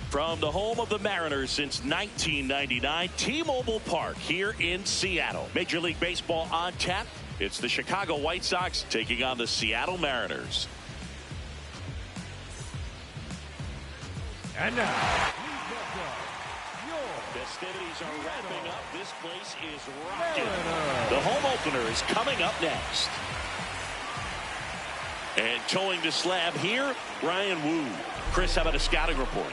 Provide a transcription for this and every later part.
From the home of the Mariners since 1999, T-Mobile Park here in Seattle. Major League Baseball on tap. It's the Chicago White Sox taking on the Seattle Mariners. And now, festivities are wrapping up. This place is rocking. The home opener is coming up next. And towing the slab here, Ryan Wu. Chris, how about a scouting report?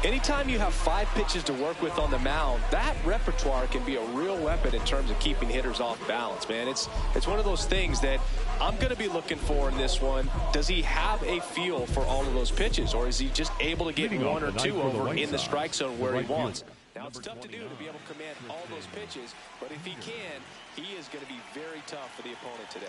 Anytime you have 5 pitches to work with on the mound, that repertoire can be a real weapon in terms of keeping hitters off balance, man. It's one of those things that I'm going to be looking for in this one. Does he have a feel for all of those pitches, or is he just able to get 1 or 2 over in the strike zone where he wants? Now, it's tough to do to be able to command all those pitches, but if he can, he is going to be very tough for the opponent today.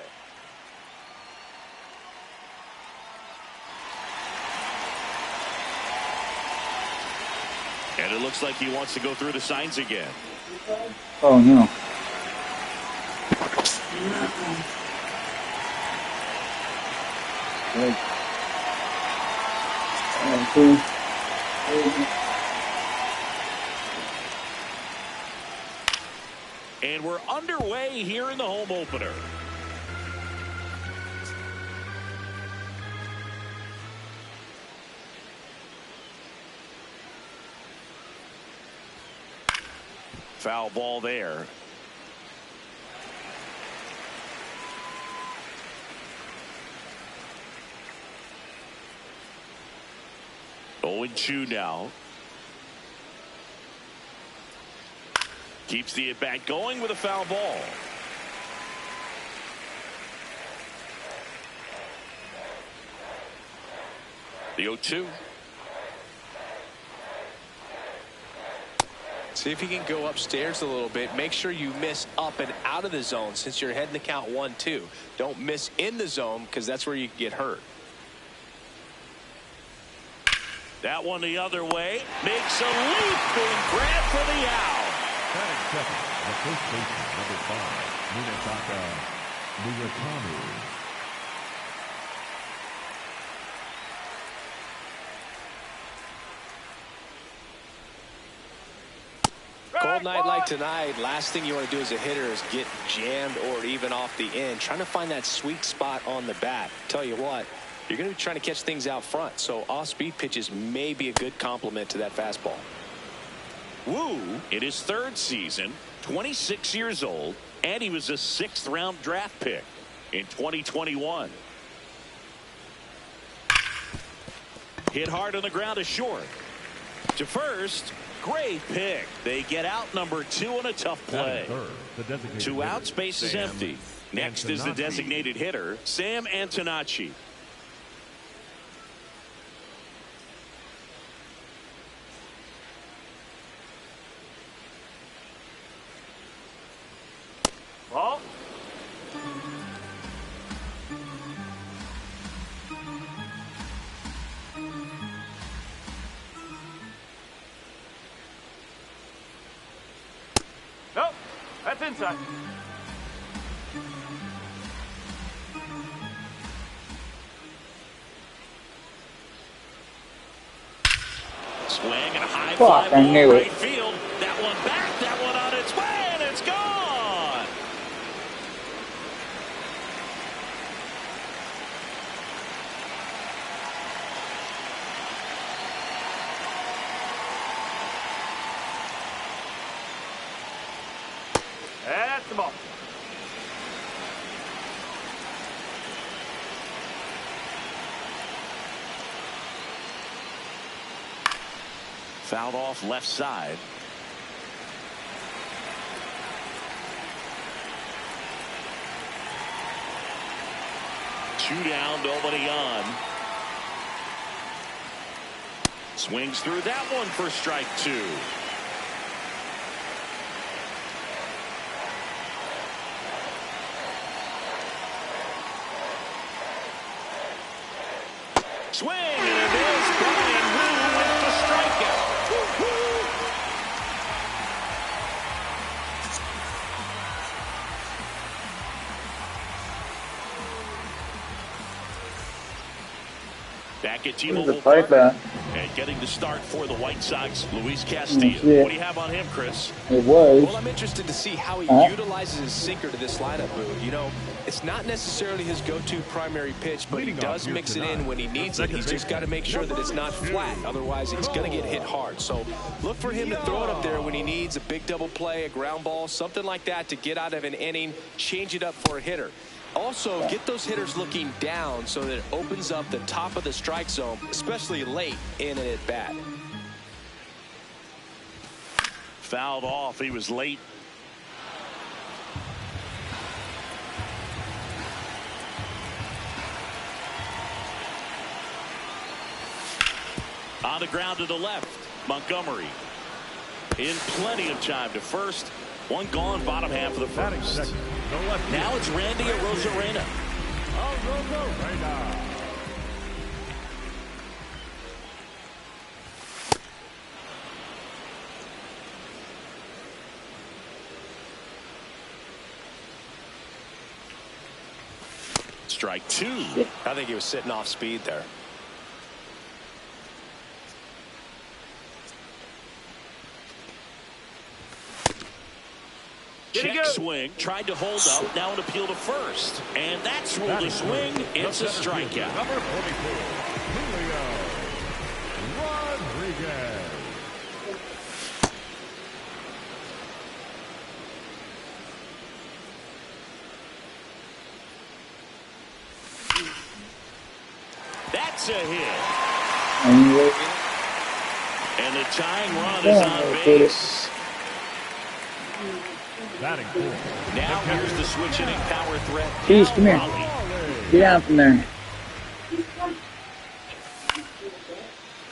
And it looks like he wants to go through the signs again. Oh, no. And we're underway here in the home opener. Foul ball there. Oh, 0-2 now. Keeps the at-bat going with a foul ball. The 0-2. See if you can go upstairs a little bit. Make sure you miss up and out of the zone since you're heading to count 1-2. Don't miss in the zone because that's where you can get hurt. That one the other way. Makes a leap and grab for the out. batting second, the first baseman, number 5, Munetaka Muyakami. Cold night like tonight, last thing you want to do as a hitter is get jammed or even off the end. Trying to find that sweet spot on the bat. Tell you what, you're going to be trying to catch things out front, so off-speed pitches may be a good complement to that fastball. Wu, in his 3rd season, 26 years old, and he was a 6th-round draft pick in 2021. Hit hard on the ground to short. To first. Great pick. They get out number 2 on a tough play. 2 outs, base is empty. Next is the designated hitter, Sam Antonacci. Ball. Nope, that's inside. Swing and a high fly ball right field. That one back, that one on its way, and it's gone. That's the ball. Fouled off left side. Two down, nobody on. Swings through that one for strike 2. Swing and a miss. Brian Wu with the strikeout. Back at T-Mobile Park and getting the start for the White Sox, Luis Castillo. What do you have on him, Chris? It was. Well, I'm interested to see how he utilizes his sinker to this lineup, Boo. You know, it's not necessarily his go-to primary pitch, but he does mix it in when he needs it. He's just got to make sure that it's not flat. Otherwise, it's going to get hit hard. So look for him to throw it up there when he needs a big double play, a ground ball, something like that to get out of an inning, change it up for a hitter. Also, get those hitters looking down so that it opens up the top of the strike zone, especially late in an at-bat. Fouled off. He was late. On the ground to the left, Montgomery. In plenty of time to first. One gone, bottom half of the first. Now it's Randy Arozarena. Strike two. I think he was sitting off speed there. Check swing, tried to hold up, now an appeal to first. And that's ruled a swing. It's a strikeout. Number 44, Julio Rodriguez. That's a hit. And the tying run is on base. Now here's the switch inning power threat. Jeez, come here. Get out from there.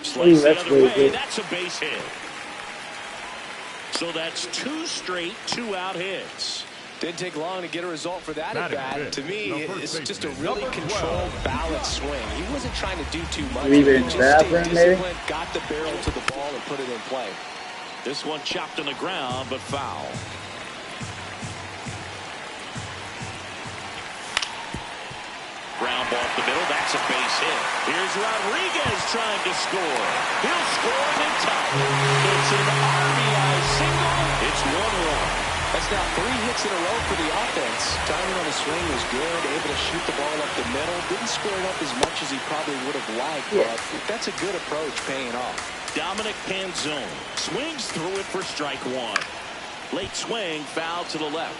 Slice the other way. That's a base hit. So that's two straight two-out hits. Didn't take long to get a result for that at bat. To me, it's just a really controlled, balanced swing. He wasn't trying to do too much. Leave it in the bathroom, maybe? Got the barrel to the ball and put it in play. This one chopped on the ground, but foul. Ground ball up the middle. That's a base hit. Here's Rodriguez trying to score. He'll score in time. It's an RBI single. It's 1-1. That's now 3 hits in a row for the offense. Timing on the swing was good. Able to shoot the ball up the middle. Didn't square it up as much as he probably would have liked, but that's a good approach paying off. Dominic Panzone swings through it for strike one. Late swing, foul to the left.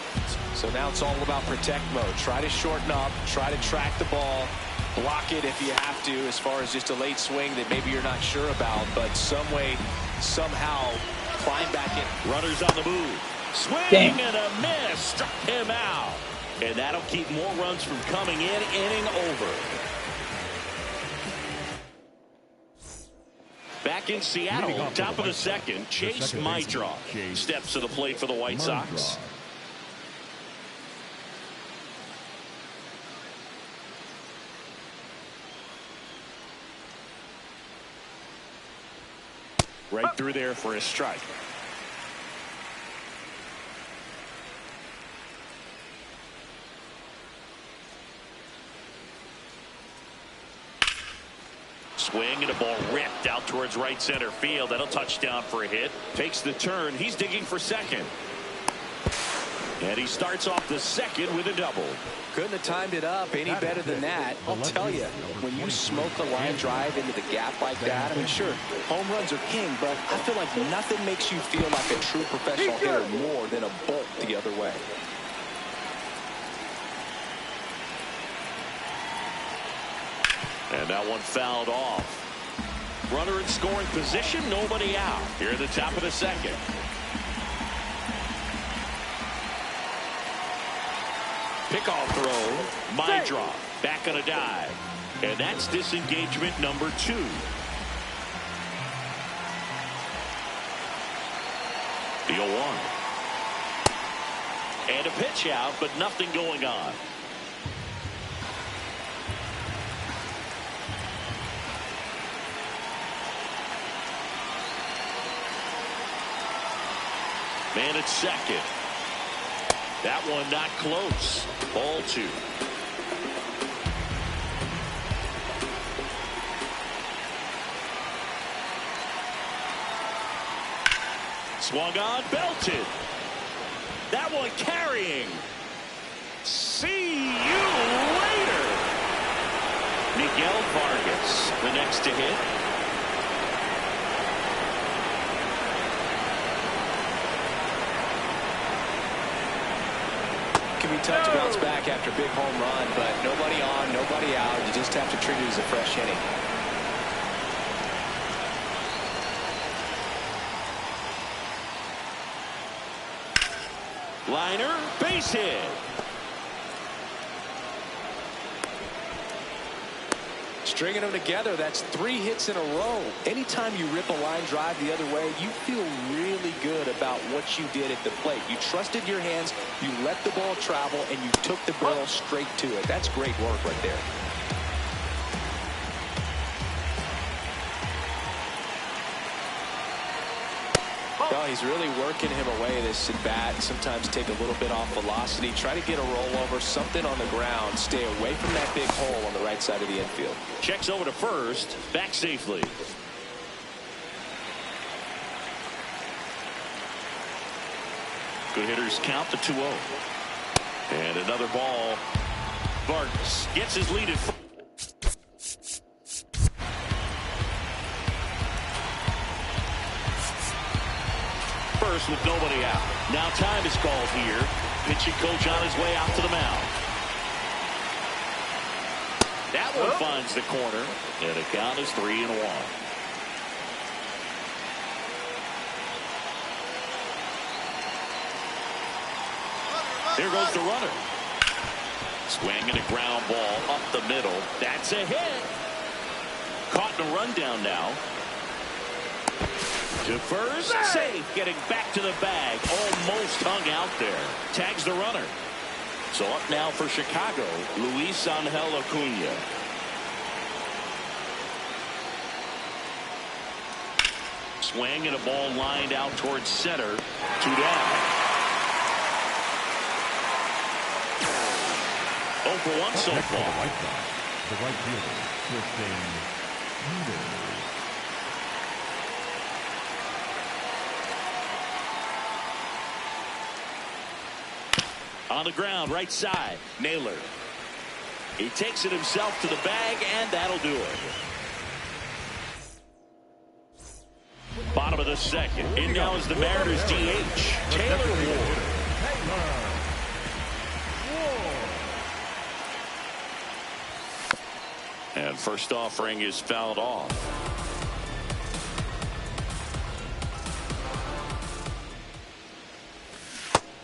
So now it's all about protect mode. Try to shorten up, try to track the ball, block it if you have to, as far as just a late swing that maybe you're not sure about, but some way, somehow, climb back in. Runners on the move. Swing and a miss. Struck him out. And that'll keep more runs from coming in. Inning over. Back in Seattle, top of the second, Chase Maidroff steps to the plate for the White Sox. Right through there for a strike. Swing and a ball ripped out towards right center field. That'll touch down for a hit. Takes the turn. He's digging for second. And he starts off the second with a double. Couldn't have timed it up any better than that. I'll tell you, when you smoke a line drive into the gap like that, I mean, sure, home runs are king, but I feel like nothing makes you feel like a true professional hitter more than a bolt the other way. And that one fouled off. Runner in scoring position, nobody out. Here at the top of the second. Pickoff throw. Maidroff back on a dive. And that's disengagement number 2. The 0-1. And a pitch out, but nothing going on. And it's second. That one not close. Ball 2. Swung on, belted. That one carrying. See you later. Miguel Vargas, the next to hit. Can be tough to bounce back after a big home run, but nobody on, nobody out. You just have to treat it as a fresh inning. Liner, base hit. Stringing them together, that's 3 hits in a row. Anytime you rip a line drive the other way, you feel really good about what you did at the plate. You trusted your hands, you let the ball travel, and you took the barrel straight to it. That's great work right there. Oh, he's really working him away this at bat. Sometimes take a little bit off velocity. Try to get a rollover, something on the ground. Stay away from that big hole on the right side of the infield. Checks over to first. Back safely. Good hitters count the 2-0. And another ball. Vargas gets his lead at first. With nobody out. Now time is called here. Pitching coach on his way out to the mound. That one finds the corner. And the count is 3-1. Here goes the runner. Swinging a ground ball up the middle. That's a hit. Caught in a rundown now. To first, safe, getting back to the bag, almost hung out there. Tags the runner. So up now for Chicago, Luis Angel Acuna. Swing and a ball lined out towards center. 2 down. 0 for 1 so far. The right fielder, Tristan. On the ground, right side, Naylor. He takes it himself to the bag, and that'll do it. Bottom of the second. In now is the Mariners DH, Taylor Ward. And first offering is fouled off.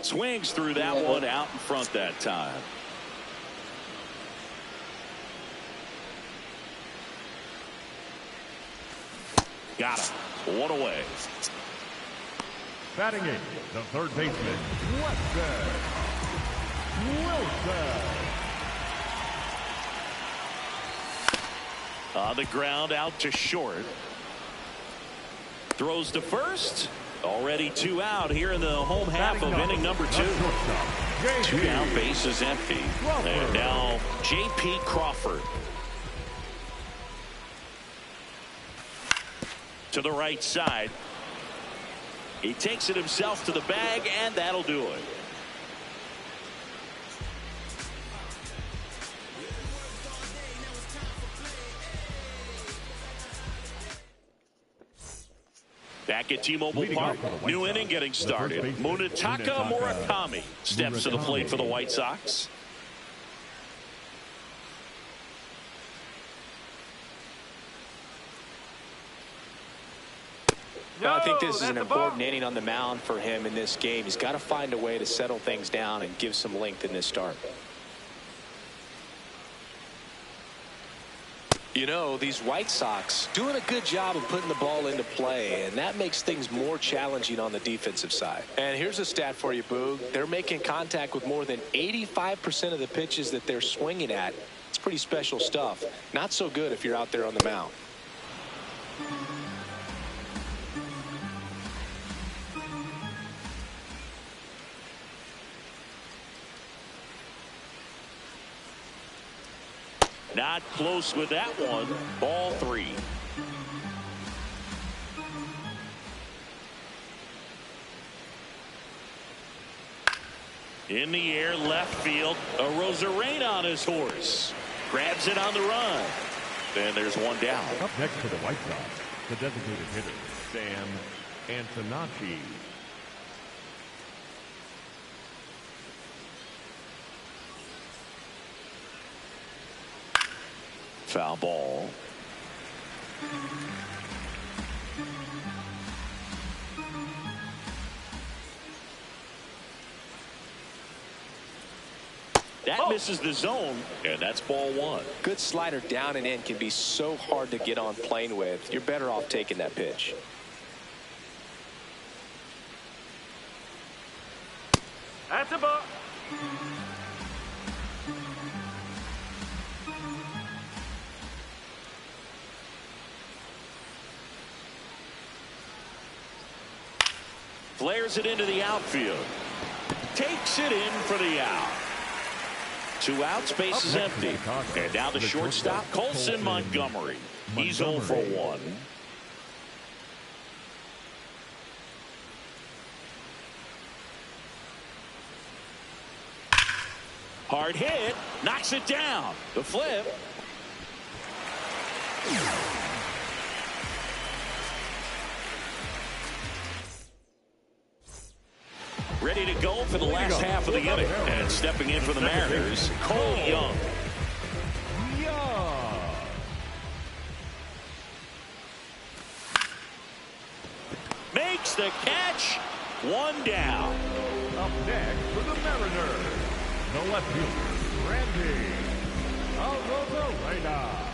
Swings through that one out in front that time. Got him. 1 away. Batting in, the third baseman, Wilson. On the ground, out to short. Throws to first. Already 2 out here in the home half of inning number 2. 2 down, base is empty. And now J.P. Crawford. To the right side. He takes it himself to the bag, and that'll do it. Back at T-Mobile Park, new inning getting started. Munetaka Murakami steps to the plate for the White Sox. Well, I think this is an important inning on the mound for him in this game. He's got to find a way to settle things down and give some length in this start. You know, these White Sox doing a good job of putting the ball into play, and that makes things more challenging on the defensive side. And here's a stat for you, Boog. They're making contact with more than 85% of the pitches that they're swinging at. It's pretty special stuff. Not so good if you're out there on the mound. Not close with that one. Ball 3. In the air, left field. A Rosarena on his horse. Grabs it on the run. And there's one down. Up next for the White Sox, the designated hitter, Sam Antonacci. Foul ball. That misses the zone, and that's ball 1. Good slider down and in can be so hard to get on plane with. You're better off taking that pitch. That's a ball. Flares it into the outfield. Takes it in for the out. 2 outs, base is empty. And now the shortstop, Colson Montgomery. He's 0 for 1. Hard hit, knocks it down. The flip. Ready to go for the last half of the inning. And stepping in for the Mariners, Cole Young. Makes the catch. 1 down. Up next for the Mariners, the left fielder, Randy Rosarena.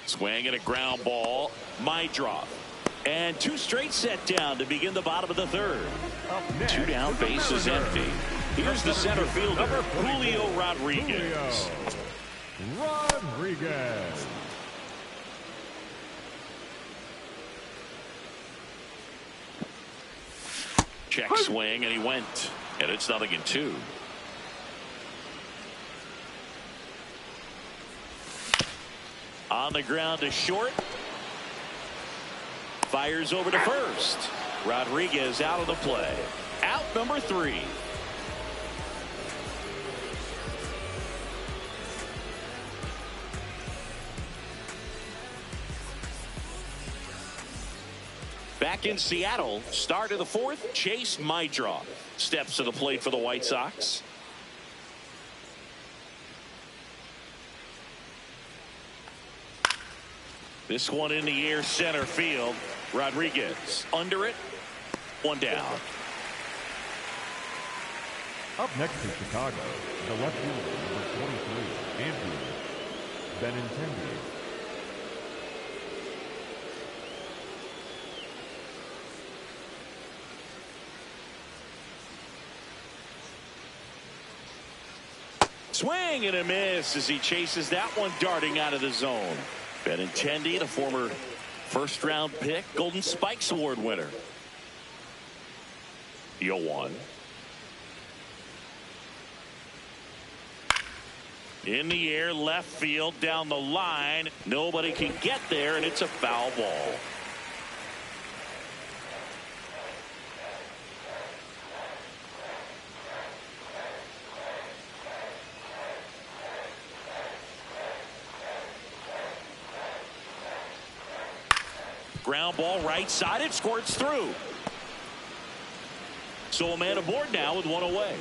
Swing and a ground ball. Mydrop. And 2 straight set down to begin the bottom of the 3rd. 2 down, base is empty. Here's the center fielder, Julio Rodriguez. Check swing, and he went. And it's 0-2. On the ground to short. Fires over to first. Rodriguez out of the play. Out number 3. Back in Seattle, start of the 4th, Chase Mydrop steps to the plate for the White Sox. This one in the air, center field. Rodriguez under it. 1 down. Up next in Chicago, the left fielder, number 23, Andrew Benintendi. Swing and a miss as he chases that one darting out of the zone. Benintendi, the former first-round pick, Golden Spikes Award winner. 0-1. In the air, left field, down the line. Nobody can get there, and it's a foul ball. Ground ball right side. It squirts through. So a man aboard now with 1 away.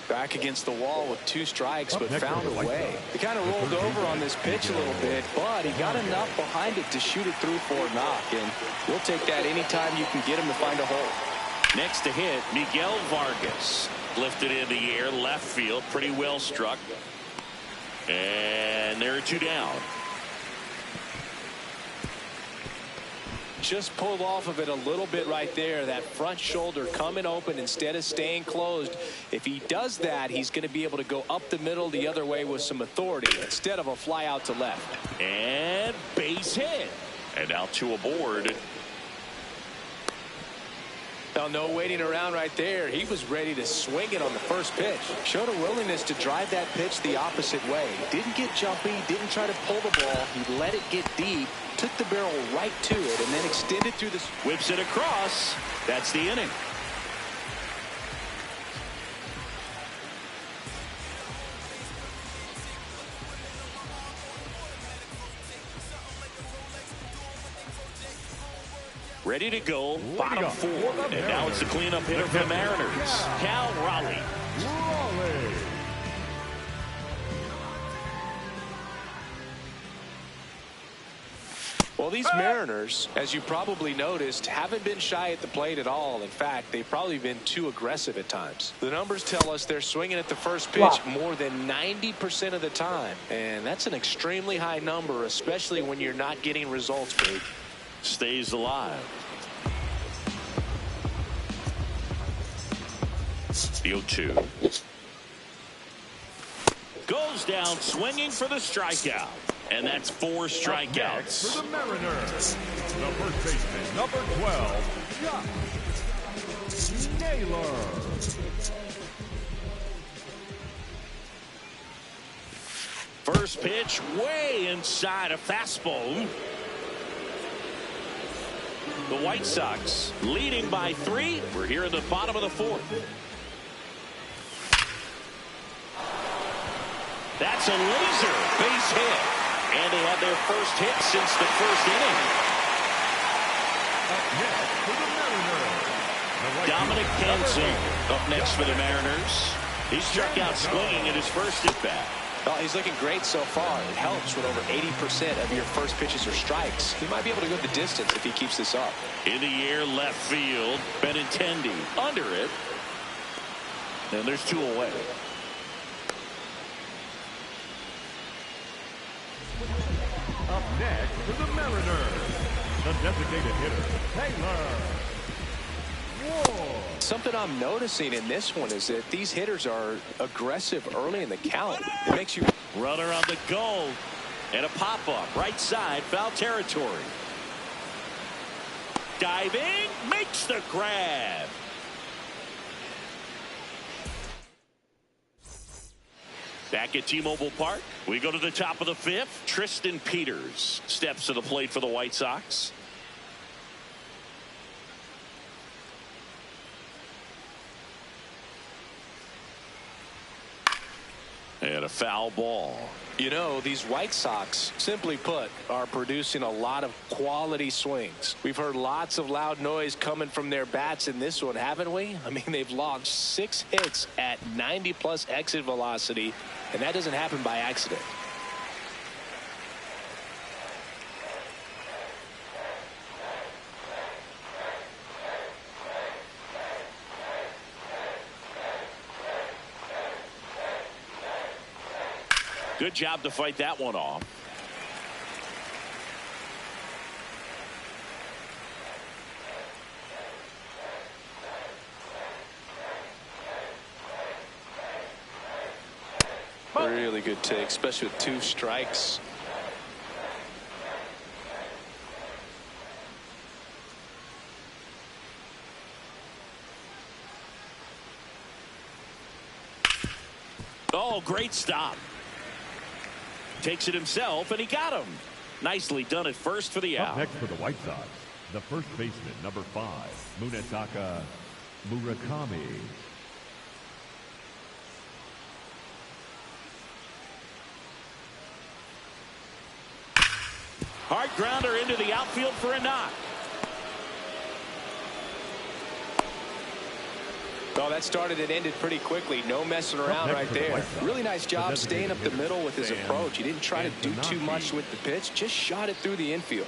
Back against the wall with 2 strikes, but found a way. He kind of rolled over on this pitch a little bit, but he got enough behind it to shoot it through for a knock. And you'll take that anytime you can get him to find a hole. Next to hit, Miguel Vargas. Lifted in the air, left field. Pretty well struck. And there are 2 down. just pulled off of it a little bit right there. That front shoulder coming open instead of staying closed. If he does that, he's going to be able to go up the middle the other way with some authority instead of a fly out to left. And base hit. And now two aboard. Now, no waiting around right there. He was ready to swing it on the first pitch. Showed a willingness to drive that pitch the opposite way. Didn't get jumpy, didn't try to pull the ball. He let it get deep, took the barrel right to it, and then extended through the... Whips it across. That's the inning. Ready to go, bottom four. And now it's the cleanup hitter for the Mariners, Cal Raleigh. Well, these Mariners, as you probably noticed, haven't been shy at the plate at all. In fact, they've probably been too aggressive at times. The numbers tell us they're swinging at the first pitch more than 90% of the time. And that's an extremely high number, especially when you're not getting results, Pete. Stays alive. The 0-2. Goes down swinging for the strikeout. And that's 4 strikeouts. For the Mariners, the first baseman, number 12, Naylor. First pitch way inside a fastball. The White Sox leading by 3. We're here in the bottom of the 4th. That's a laser base hit. And they had their first hit since the first inning. Up next for the Mariners, Dominic Canzone up next for the Mariners. He struck out swinging at his first at bat. Well, he's looking great so far. It helps when over 80% of your first pitches are strikes. He might be able to go the distance if he keeps this up. In the air, left field. Benintendi under it. And there's 2 away. Up next for the Mariners, the designated hitter, Taylor. Something I'm noticing in this one is that these hitters are aggressive early in the count. It makes you... Runner on the goal. And a pop-up. Right side, foul territory. Diving, makes the grab. Back at T-Mobile Park, we go to the top of the 5th. Tristan Peters steps to the plate for the White Sox. And a foul ball. You know, these White Sox, simply put, are producing a lot of quality swings. We've heard lots of loud noise coming from their bats in this one, haven't we? I mean, they've logged 6 hits at 90-plus exit velocity, and that doesn't happen by accident. Good job to fight that one off. Really good take, especially with 2 strikes. Oh, great stop. Takes it himself, and he got him. Nicely done at first for the out. Up next for the White Sox, the first baseman, number 5, Munetaka Murakami. Hard grounder into the outfield for a knock. Oh, that started and ended pretty quickly. No messing around right there. Really nice job staying up the middle with his approach. He didn't try to do too much with the pitch. Just shot it through the infield.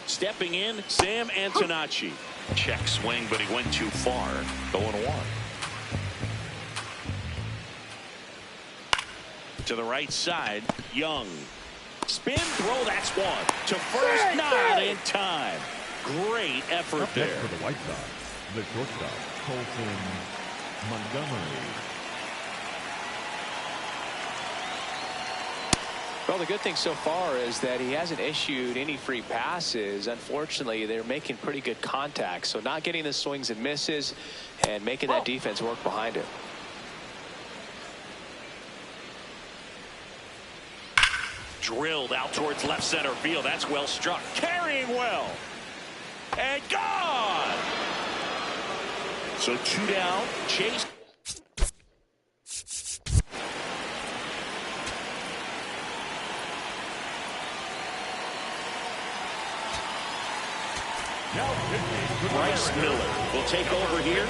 Stepping in, Sam Antonacci. Check swing, but he went too far. 0-1. To the right side, Young. Spin throw, that's one. To first, not in time. Great effort Up there. next for the White Sox, the shortstop, Colson Montgomery. Well, the good thing so far is that he hasn't issued any free passes. Unfortunately, they're making pretty good contact. So not getting the swings and misses and making that defense work behind it. Drilled out towards left center field. That's well struck. Carrying well. And gone. So 2 down. Chase. Bryce Miller will take over here.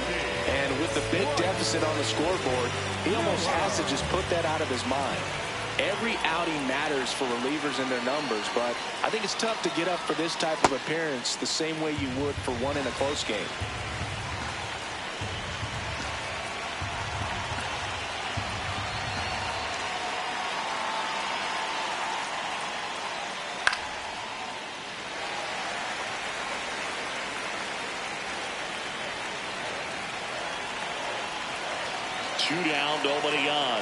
And with the big deficit on the scoreboard, he almost has to just put that out of his mind. Every outing matters for relievers and their numbers, but I think it's tough to get up for this type of appearance the same way you would for one in a close game. Two down, nobody on.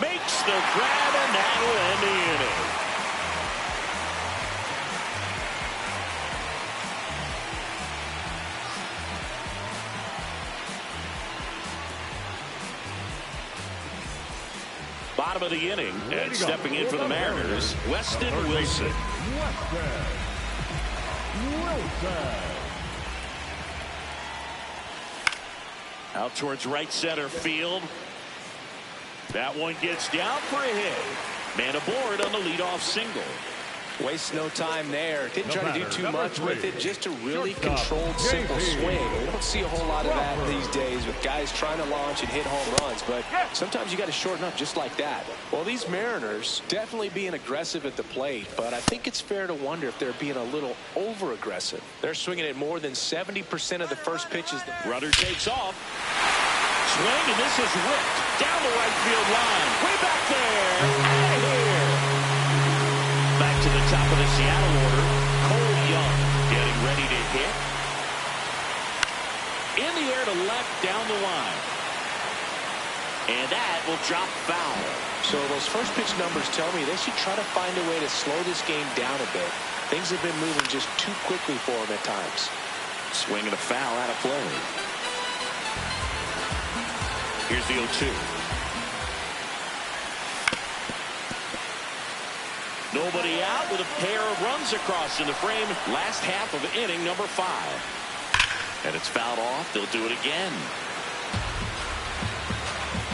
Makes the grab, and that'll end the inning. Bottom of the inning, and stepping in for the Mariners, Weston Wilson. Out towards right center field. That one gets down for a hit. Man aboard on the leadoff single. Waste no time there. Didn't try to do too much with it. Just a really controlled, simple swing. We don't see a whole lot of that these days with guys trying to launch and hit home runs. But sometimes you got to shorten up just like that. Well, these Mariners definitely being aggressive at the plate. But I think it's fair to wonder if they're being a little over-aggressive. They're swinging at more than 70% of the first pitches. Rudder takes off. Swing, and this is whipped down the right field line. Way back there. Out of here. Back to the top of the Seattle order. Cole Young getting ready to hit. In the air to left down the line. And that will drop foul. So those first pitch numbers tell me they should try to find a way to slow this game down a bit. Things have been moving just too quickly for them at times. Swing and a foul out of play. Here's the 0-2. Nobody out with a pair of runs across in the frame. Last half of inning number 5. And it's fouled off. They'll do it again.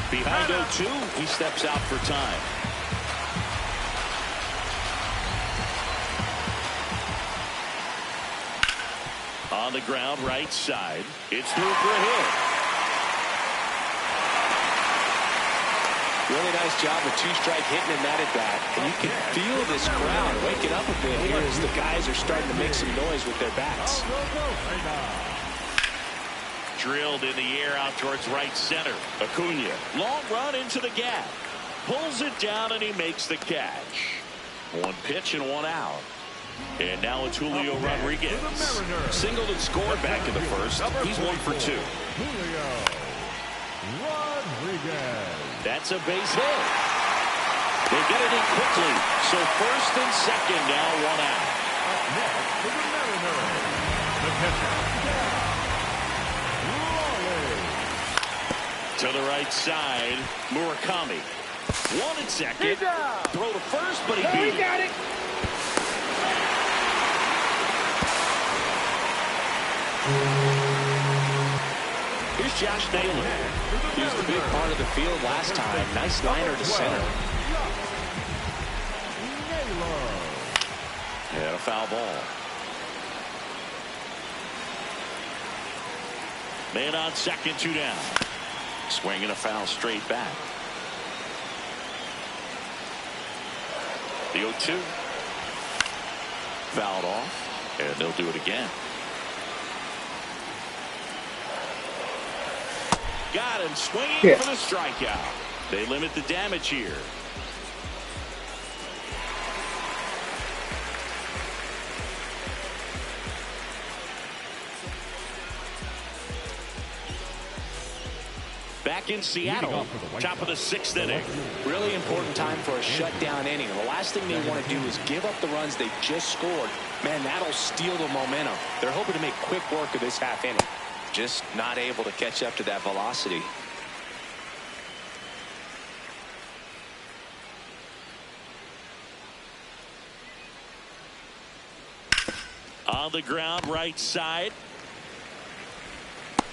Behind 0-2, he steps out for time. On the ground, right side. It's through for a hit. Really nice job with two-strike hitting in that at bat. And you can feel this crowd waking up a bit here as the guys are starting to make some noise with their bats. Drilled in the air out towards right center. Acuna, long run into the gap. Pulls it down and he makes the catch. One pitch and one out. And now it's Julio Rodriguez. Singled and scored back in the first. He's 1 for 2. Julio Rodriguez. That's a base hit. They get it in quickly. So first and second now, 1 out. Up next for the Mariners, the catcher, Raleigh. To the right side, Murakami. 1 and second. Throw to first, but he beat it. got it. Here's Josh Naylor. He was the big part of the field last time. Nice liner to center. And a foul ball. Man on second, 2 down. Swinging a foul straight back. The 0-2. Fouled off, and they'll do it again. Got him swinging for the strikeout. They limit the damage here. Back in Seattle, top of the 6th inning. Really important time for a shutdown inning. The last thing they want to do is give up the runs they just scored. Man, that'll steal the momentum. They're hoping to make quick work of this half inning. Just not able to catch up to that velocity. On the ground, right side.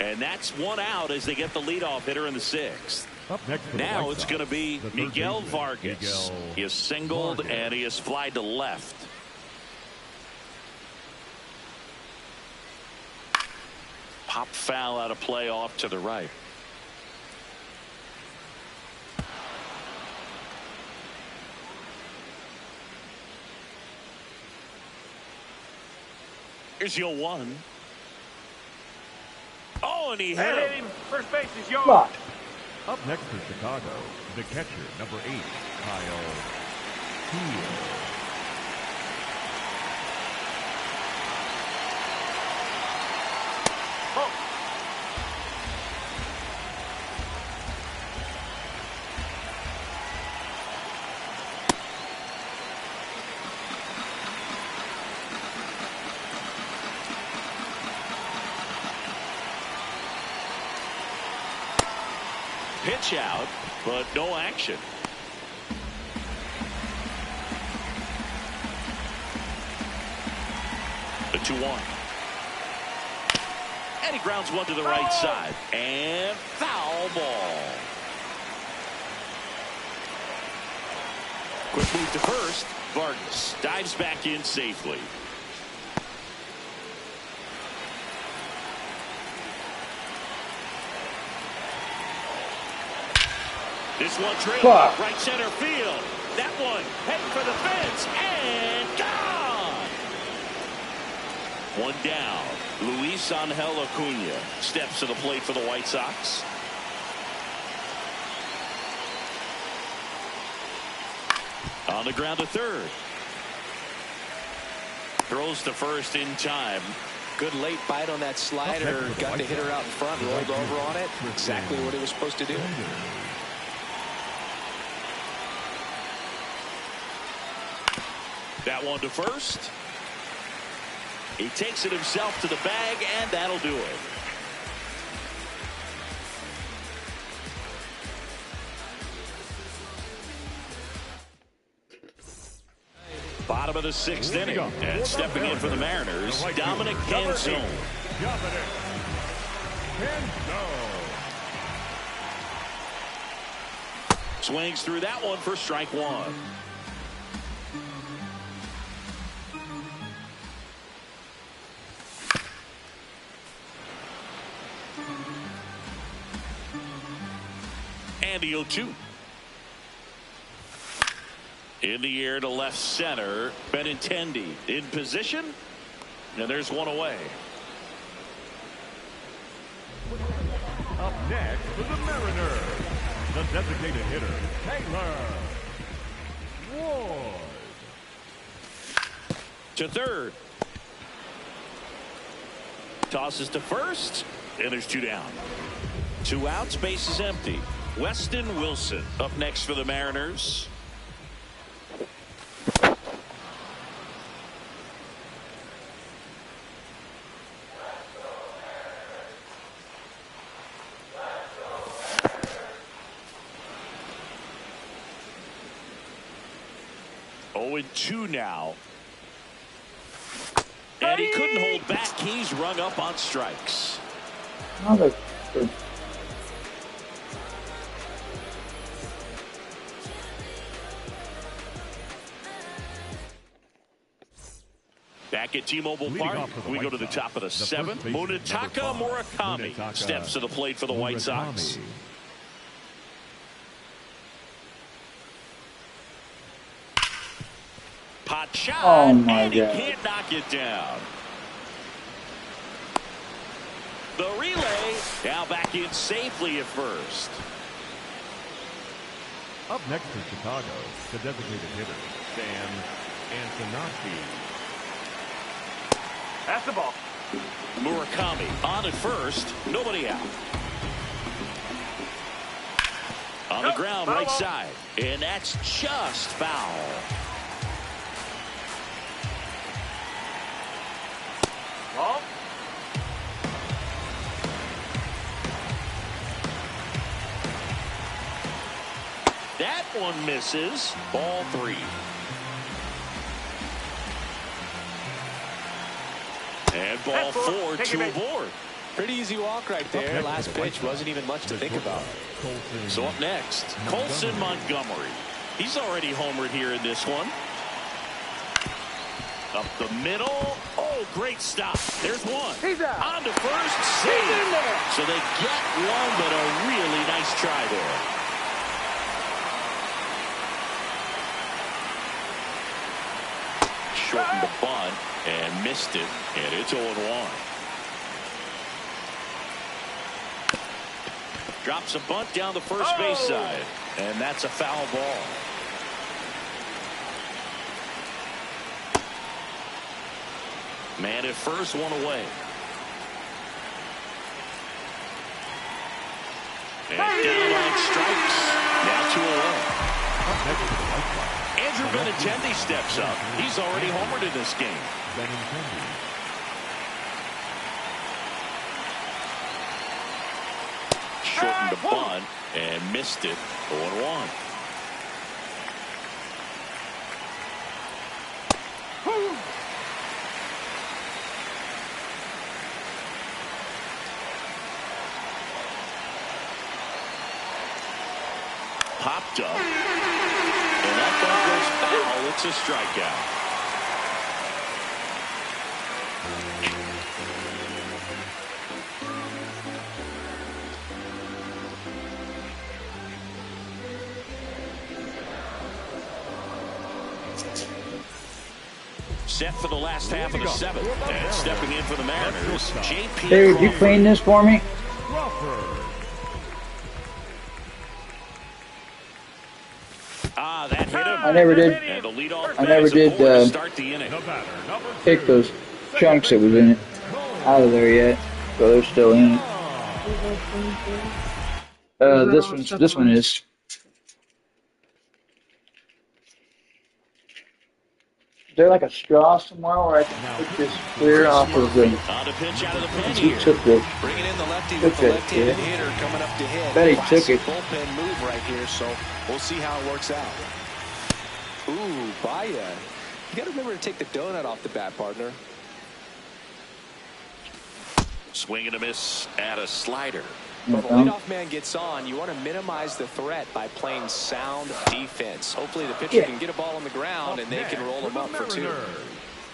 And that's one out as they get the leadoff hitter in the 6th. Up next now it's going to be Miguel Vargas. He is singled and he is flied to left. Pop foul out of play off to the right. Here's your 1. Oh, and he hit him. First base is yours. Fuck. Up next for Chicago, the catcher, number 8, Kyle Hill. Pitch out, but no action. The 2-1. And he grounds one to the right side. And foul ball. Quick move to first. Vargas dives back in safely. This one trailed right center field. That one heading for the fence and gone. One down. Luis Angel Acuna steps to the plate for the White Sox. On the ground to third. Throws to first in time. Good late bite on that slider. Got the hitter out in front, rolled over on it. Exactly what he was supposed to do. That one to first. He takes it himself to the bag, and that'll do it. Bottom of the 6th inning, and stepping in for the Mariners, Dominic Canzone. Swings through that one for strike 1. And the 0-2. In the air to left center. Benintendi in position. And there's one away. Up next for the Mariners, the designated hitter, Taylor Ward. To third. Tosses to first. And there's 2 down. 2 outs, base is empty. Weston Wilson up next for the Mariners. Oh, and 2 now. And he couldn't hold back. He's rung up on strikes. Back at T-Mobile Park, we go to the top of the 7th. Munetaka Murakami steps to the plate for the White Sox. Pot shot, and he can't knock it down. The relay, now back in safely at first. Up next for Chicago, the designated hitter, Sam Antonacci. That's the ball. Murakami on at first, nobody out. On the ground, right side. And that's just foul. Ball. That one misses. Ball 3. And ball 4, 2 aboard. Pretty easy walk right there. Last pitch wasn't even much to think about. So up next, Colson Montgomery. He's already homered here in this one. Up the middle. Oh, great stop. There's one. He's out. On to first. Save. So they get one, but a really nice try there. Shortened the bunt and missed it, and it's 0-1. Drops a bunt down the first base side, and that's a foul ball. Man at first, one away. And down on strikes. Now 2 away. Andrew Benintendi steps up. He's already homered in this game. Shortened the bunt and missed it. 0-1. Popped up. And that ball goes foul. It's a strikeout. Set for the last half of the 7th. And stepping in for the Mariners, J.P. Hey, would you clean this for me? That hit him. I never did. And the leadoff I never did start the inning. take those chunks that was in it out of there yet, so they're still in it. This one is. Is there like a straw somewhere where I can take this clear off of the? On the pitch out of the pen He here. took the. Bringing in the lefty with the left-handed hitter coming up to hit. Bet he took it. Bullpen move right here, so we'll see how it works out. Ooh, Baya. You got to remember to take the donut off the bat, partner. Swing and a miss at a slider. When the leadoff man gets on, you want to minimize the threat by playing sound defense. Hopefully the pitcher can get a ball on the ground and they can roll him up for 2.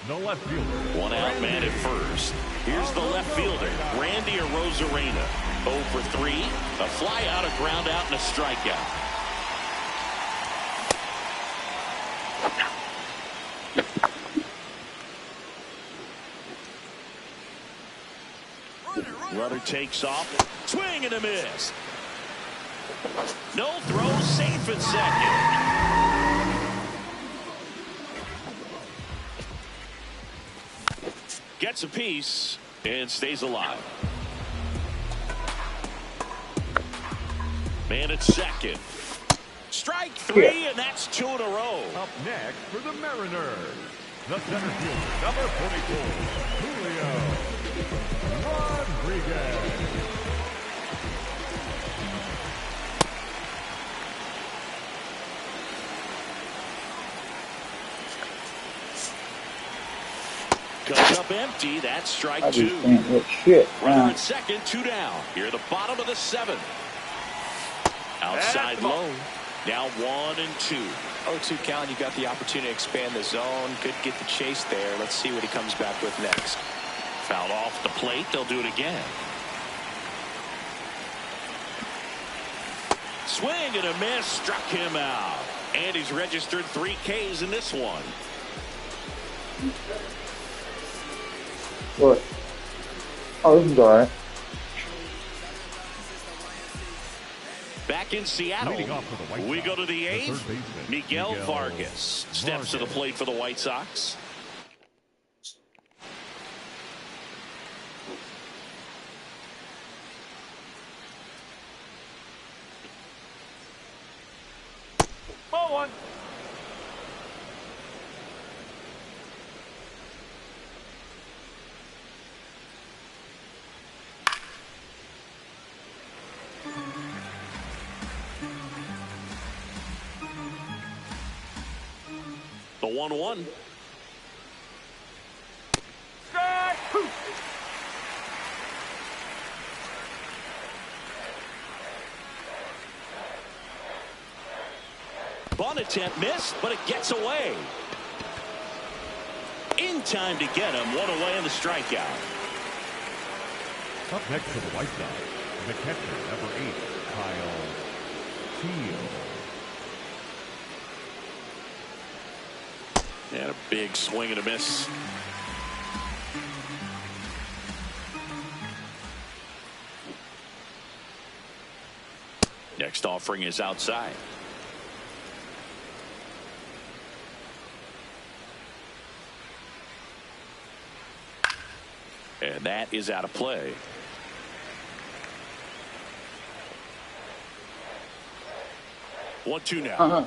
The left fielder. One out, man at first. Here's the left fielder, Randy Arozarena. 0 for 3. A fly out, a ground out, and a strikeout. Runner takes off. Swing and a miss. No throw, safe at second. Gets a piece and stays alive. Man at second. Strike 3, and that's 2 in a row. Up next for the Mariners, the center fielder, number 44, Julio Rodriguez. Comes up empty. That's strike I 2. just can't look shit. Runner at second, 2 down. Here at the bottom of the 7th. Outside low. Now 1 and 2. 0-2 count. You got the opportunity to expand the zone. Could get the chase there. Let's see what he comes back with next. Fouled off the plate. They'll do it again. Swing and a miss. Struck him out. And he's registered 3 Ks in this one. What? Oh, this is all right. Back in Seattle, Leading off for the White we Sox, go to the 8th. third baseman, Miguel Miguel Vargas steps to the plate for the White Sox. Ball one. The 1-1. Strike. Bunt attempt missed, but it gets away. In time to get him. One away in the strikeout. Up next for the White Sox, the catcher, number 8, Kyle Teal. And a big swing and a miss. Next offering is outside. And that is out of play. One, two now.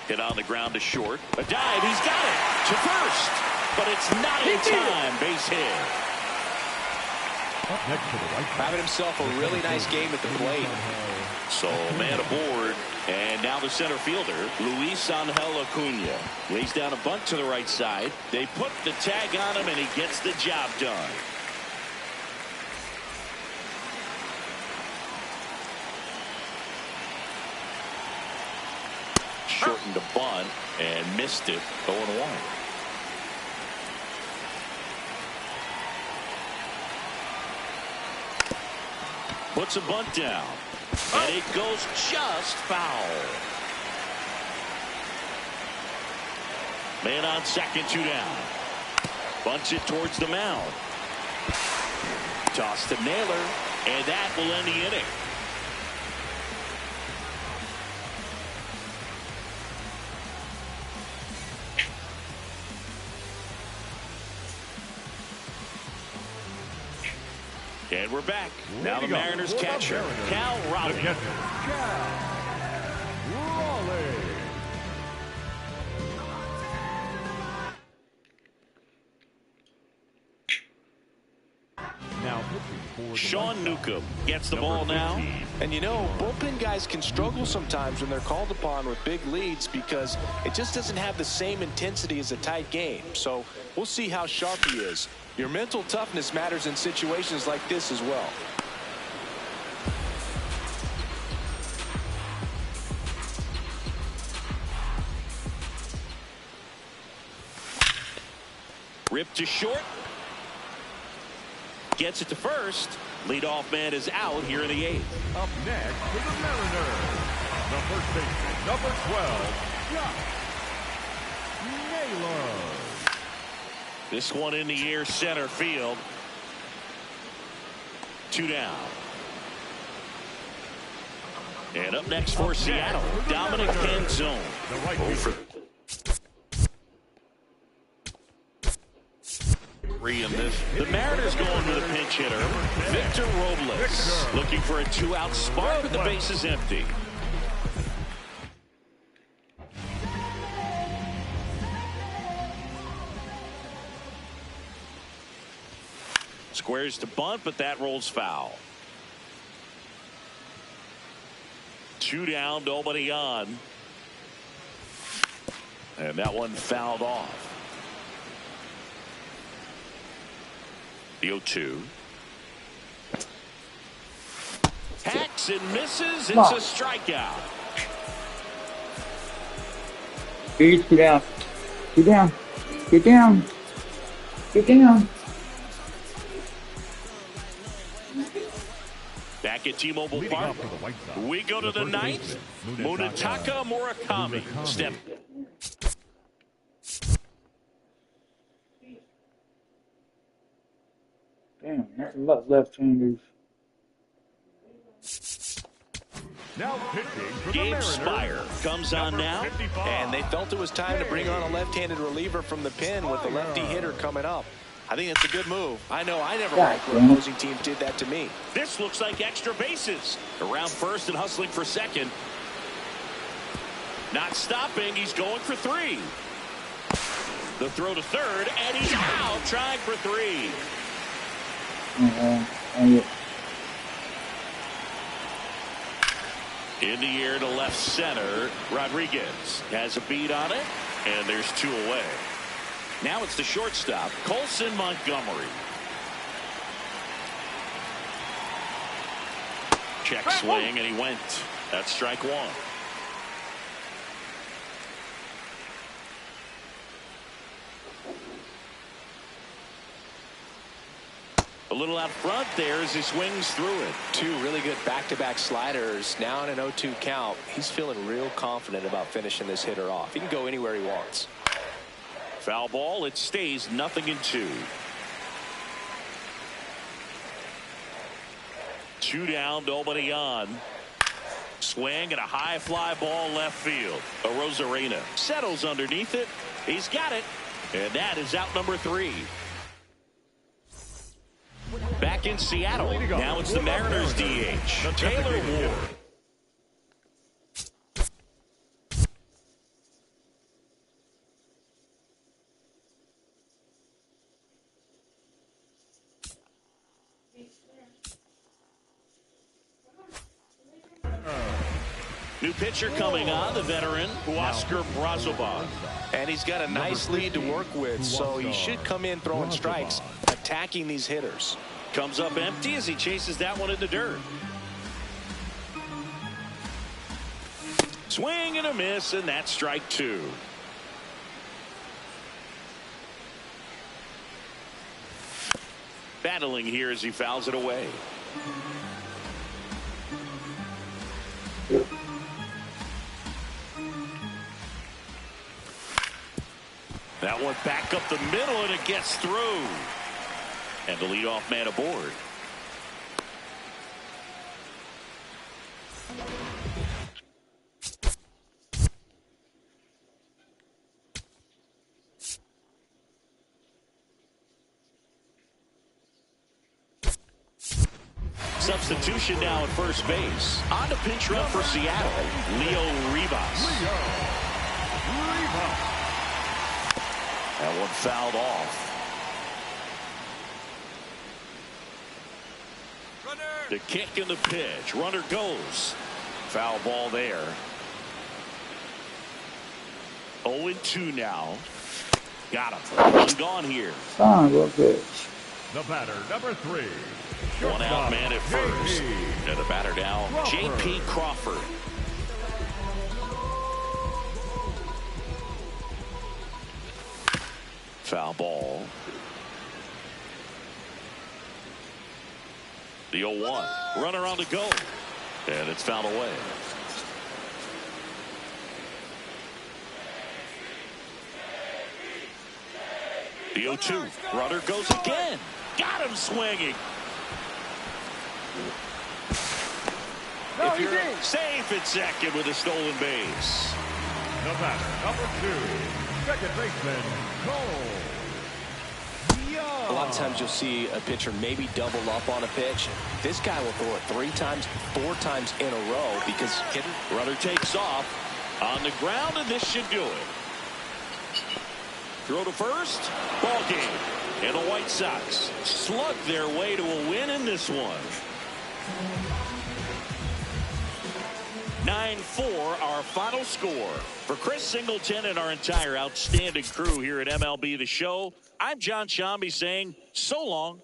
Hit on the ground to short. A dive. He's got it to first, but it's not in time. Base hit. Up next for the White Sox, Having himself a really nice game at the plate. So man aboard, and now the center fielder, Luis Angel Acuna, lays down a bunt to the right side. They put the tag on him, and he gets the job done. Shortened the bunt and missed it. 0-1. Puts a bunt down, and it goes just foul. Man on second, 2 down. Bunts it towards the mound. Toss to Naylor, and that will end the inning. And we're back. Now the Mariners catcher, Cal Raleigh. Now pitching for the Sean White Sox, Newcomb gets the ball now. And you know, bullpen guys can struggle sometimes when they're called upon with big leads because it just doesn't have the same intensity as a tight game. So we'll see how sharp he is. Your mental toughness matters in situations like this as well. Ripped to short. Gets it to first. Leadoff man is out here in the 8th. Up next for the Mariners, the first baseman, number 12, Josh Naylor. This one in the air, center field. 2 down. And up next for Seattle, Dominic Canzone. The right fielder. In this. The Mariners going with a pinch hitter, Victor Robles, looking for a 2-out spark with the bases empty. Squares to bunt, but that rolls foul. 2 down, nobody on. And that one fouled off. The 0-2. Hacks and misses. It's a strikeout. Get down. Get down. Get down. Get down. Back at T-Mobile Park, we go to the 9th. Munetaka Murakami step. Damn, nothing but left-handers. Now pitching for the Gabe Mariners, Spire comes on now. 55. And they felt it was time to bring on a left-handed reliever from the pen with the lefty hitter coming up. I think it's a good move. I know I never liked when opposing teams did that to me. This looks like extra bases. Around first and hustling for second. Not stopping. He's going for 3. The throw to third, and he's out trying for 3. In the air to left center. Rodriguez has a beat on it, and there's 2 away. Now it's the shortstop, Colson Montgomery. Check swing, and he went. That's strike 1. A little out front there as he swings through it. 2 really good back-to-back sliders. Now in an 0-2 count. He's feeling real confident about finishing this hitter off. He can go anywhere he wants. Foul ball. It stays 0-2. 2 down, nobody on. Swing and a high fly ball left field. Arozarena settles underneath it. He's got it. And that is out number 3. Back in Seattle. Now it's the Mariners DH. Taylor Ward. New pitcher coming on, the veteran, Oscar Brazoban. And he's got a nice lead to work with, so he should come in throwing strikes, attacking these hitters. Comes up empty as he chases that one in the dirt. Swing and a miss, and that's strike 2. Battling here as he fouls it away. That one back up the middle, and it gets through. And the leadoff man aboard. Substitution now at first base. On to pinch run for Seattle, Leo Rivas. That one fouled off. The kick and the pitch. Runner goes. Foul ball there. 0-2 now. Got him. One gone here. Son of a bitch. The batter, number 3. One out man at first. And the batter now, J.P. Crawford. Foul ball. The 0-1. Runner on to go. And it's fouled away. The 0-2. Runner goes again. Got him swinging. If you're safe at second with a stolen base. The batter, number 2. Second baseman, Cole. A lot of times you'll see a pitcher maybe double up on a pitch. This guy will throw it 3 times, 4 times in a row because runner takes off on the ground, and this should do it. Throw to first, ball game. And the White Sox slug their way to a win in this one. 9-4 our final score. For Chris Singleton and our entire outstanding crew here at MLB The Show, I'm John Shambi saying so long.